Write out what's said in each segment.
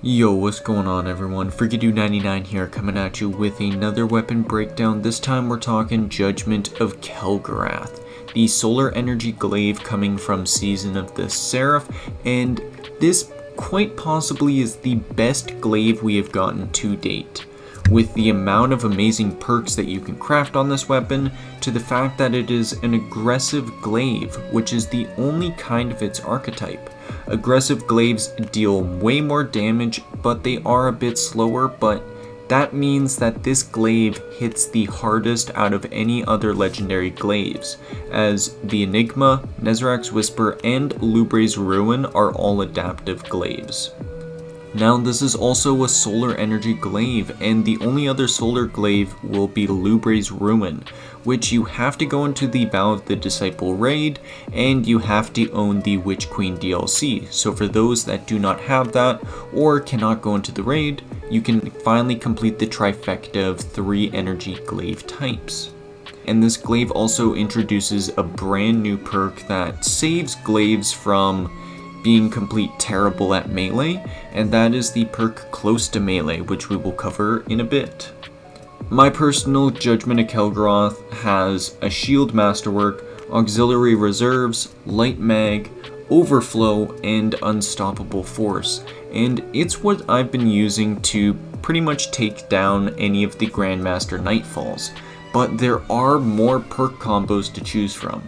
Yo, what's going on everyone? Freaky99 here coming at you with another weapon breakdown. This time we're talking Judgment of Kelgorath, the solar energy glaive coming from Season of the Seraph, and this quite possibly is the best glaive we have gotten to date. With the amount of amazing perks that you can craft on this weapon, to the fact that it is an aggressive glaive, which is the only kind of its archetype. Aggressive glaives deal way more damage, but they are a bit slower, but that means that this glaive hits the hardest out of any other legendary glaives, as the Enigma, Nezarec's Whisper, and Lubre's Ruin are all adaptive glaives. Now this is also a solar energy glaive, and the only other solar glaive will be Lubre's Ruin, which you have to go into the Vow of the Disciple raid, and you have to own the Witch Queen DLC. So for those that do not have that, or cannot go into the raid, you can finally complete the trifecta of 3 energy glaive types. And this glaive also introduces a brand new perk that saves glaives from being complete terrible at melee, and that is the perk Close to Melee, which we will cover in a bit. My personal Judgment of Kelgorath has a Shield Masterwork, Auxiliary Reserves, Light Mag, Overflow, and Unstoppable Force, and it's what I've been using to pretty much take down any of the Grandmaster Nightfalls, but there are more perk combos to choose from.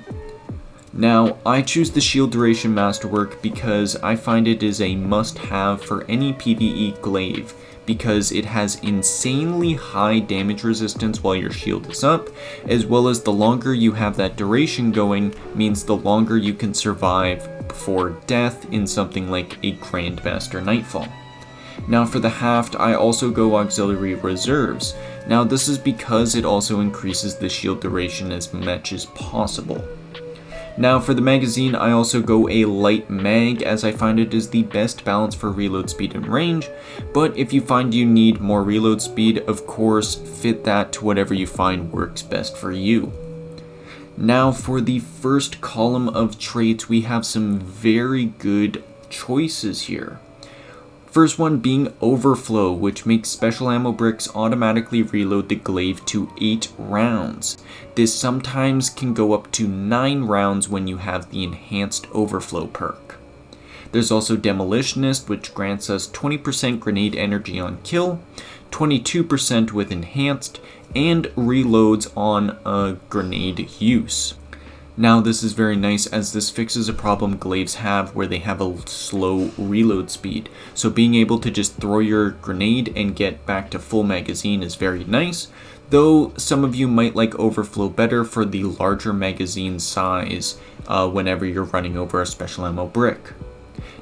Now, I choose the Shield Duration Masterwork because I find it is a must-have for any PvE glaive, because it has insanely high damage resistance while your shield is up, as well as the longer you have that duration going means the longer you can survive before death in something like a Grandmaster Nightfall. Now for the Haft, I also go Auxiliary Reserves. Now this is because it also increases the shield duration as much as possible. Now for the magazine, I also go a light mag, as I find it is the best balance for reload speed and range, but if you find you need more reload speed, of course, fit that to whatever you find works best for you. Now for the first column of traits, we have some very good choices here. First one being Overflow, which makes special ammo bricks automatically reload the glaive to 8 rounds. This sometimes can go up to 9 rounds when you have the enhanced Overflow perk. There's also Demolitionist, which grants us 20% grenade energy on kill, 22% with enhanced, and reloads on a grenade use. Now this is very nice, as this fixes a problem glaives have where they have a slow reload speed. So being able to just throw your grenade and get back to full magazine is very nice, though some of you might like Overflow better for the larger magazine size whenever you're running over a special ammo brick.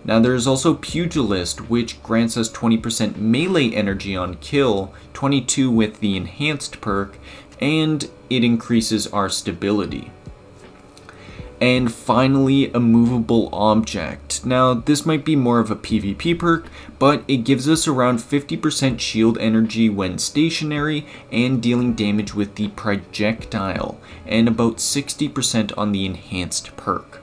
Now there is also Pugilist, which grants us 20% melee energy on kill, 22 with the enhanced perk, and it increases our stability. And finally, a movable object. Now this might be more of a PvP perk, but it gives us around 50% shield energy when stationary and dealing damage with the projectile, and about 60% on the enhanced perk.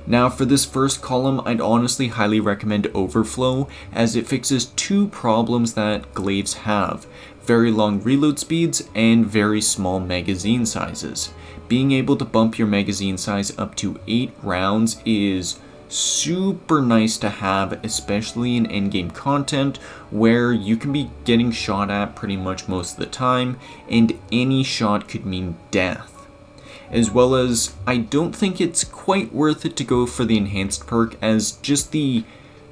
Now for this first column, I'd honestly highly recommend Overflow, as it fixes 2 problems that glaives have: very long reload speeds and very small magazine sizes. Being able to bump your magazine size up to 8 rounds is super nice to have, especially in endgame content where you can be getting shot at pretty much most of the time, and any shot could mean death. As well as, I don't think it's quite worth it to go for the enhanced perk, as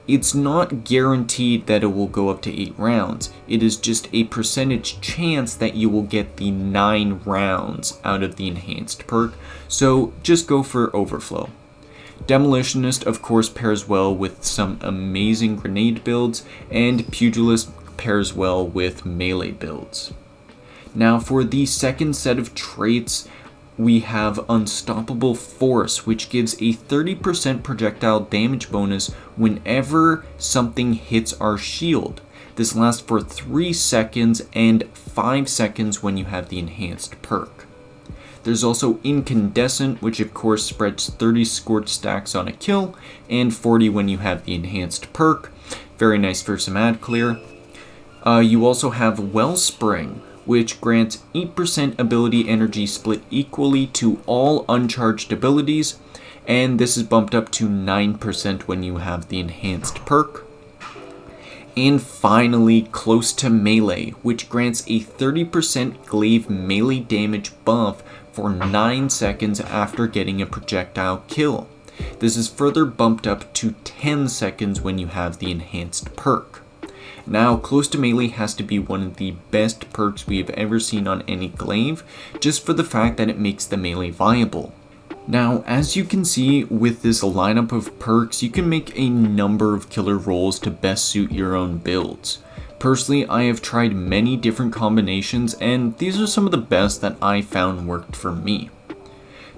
it's not guaranteed that it will go up to 8 rounds. It is just a percentage chance that you will get the 9 rounds out of the enhanced perk, so just go for Overflow. Demolitionist of course pairs well with some amazing grenade builds, and Pugilist pairs well with melee builds. Now for the second set of traits, we have Unstoppable Force, which gives a 30% projectile damage bonus whenever something hits our shield. This lasts for 3 seconds and 5 seconds when you have the enhanced perk. There's also Incandescent, which of course spreads 30 scorch stacks on a kill, and 40 when you have the enhanced perk. Very nice for some ad clear. You also have Wellspring, which grants 8% ability energy split equally to all uncharged abilities, and this is bumped up to 9% when you have the enhanced perk. And finally, Close to Melee, which grants a 30% Glaive melee damage buff for 9 seconds after getting a projectile kill. This is further bumped up to 10 seconds when you have the enhanced perk. Now, Close to Melee has to be one of the best perks we have ever seen on any Glaive, just for the fact that it makes the melee viable. Now, as you can see with this lineup of perks, you can make a number of killer rolls to best suit your own builds. Personally, I have tried many different combinations, and these are some of the best that I found worked for me.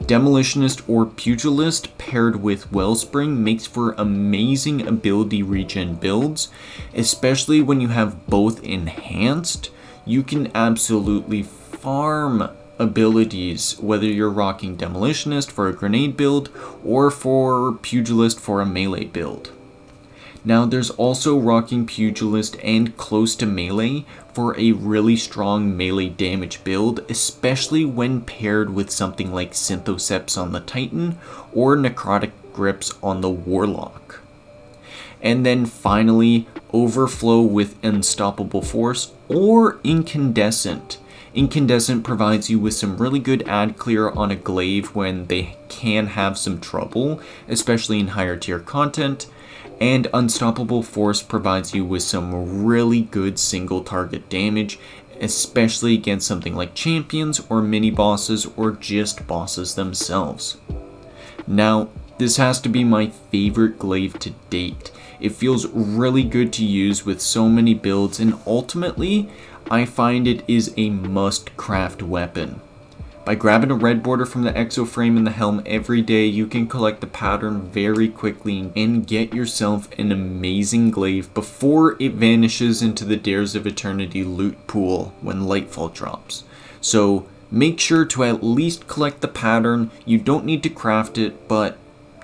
Demolitionist or Pugilist paired with Wellspring makes for amazing ability regen builds, especially when you have both enhanced. You can absolutely farm abilities, whether you're rocking Demolitionist for a grenade build or for Pugilist for a melee build. Now there's also rocking Pugilist and Close to Melee for a really strong melee damage build, especially when paired with something like Synthoceps on the Titan or Necrotic Grips on the Warlock. And then finally, Overflow with Unstoppable Force or Incandescent. Incandescent provides you with some really good ad clear on a Glaive when they can have some trouble, especially in higher tier content. And Unstoppable Force provides you with some really good single target damage, especially against something like champions or mini bosses or just bosses themselves. Now, this has to be my favorite Glaive to date. It feels really good to use with so many builds, and ultimately, I find it is a must craft weapon. By grabbing a red border from the exo frame and the helm every day, you can collect the pattern very quickly and get yourself an amazing Glaive before it vanishes into the Dares of Eternity loot pool when Lightfall drops. So make sure to at least collect the pattern. You don't need to craft it, but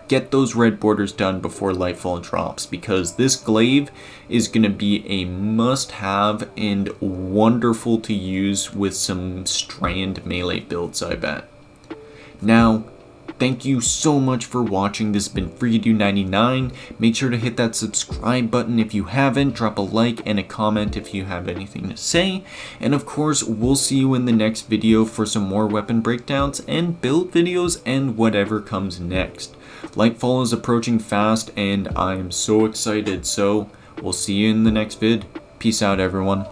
get those red borders done before Lightfall drops, because this Glaive is going to be a must-have and wonderful to use with some Strand melee builds, I bet. Now, thank you so much for watching. This has been Freakido99. Make sure to hit that subscribe button if you haven't. Drop a like and a comment if you have anything to say. And of course, we'll see you in the next video for some more weapon breakdowns and build videos and whatever comes next. Lightfall is approaching fast and I'm so excited, so we'll see you in the next vid. Peace out, everyone.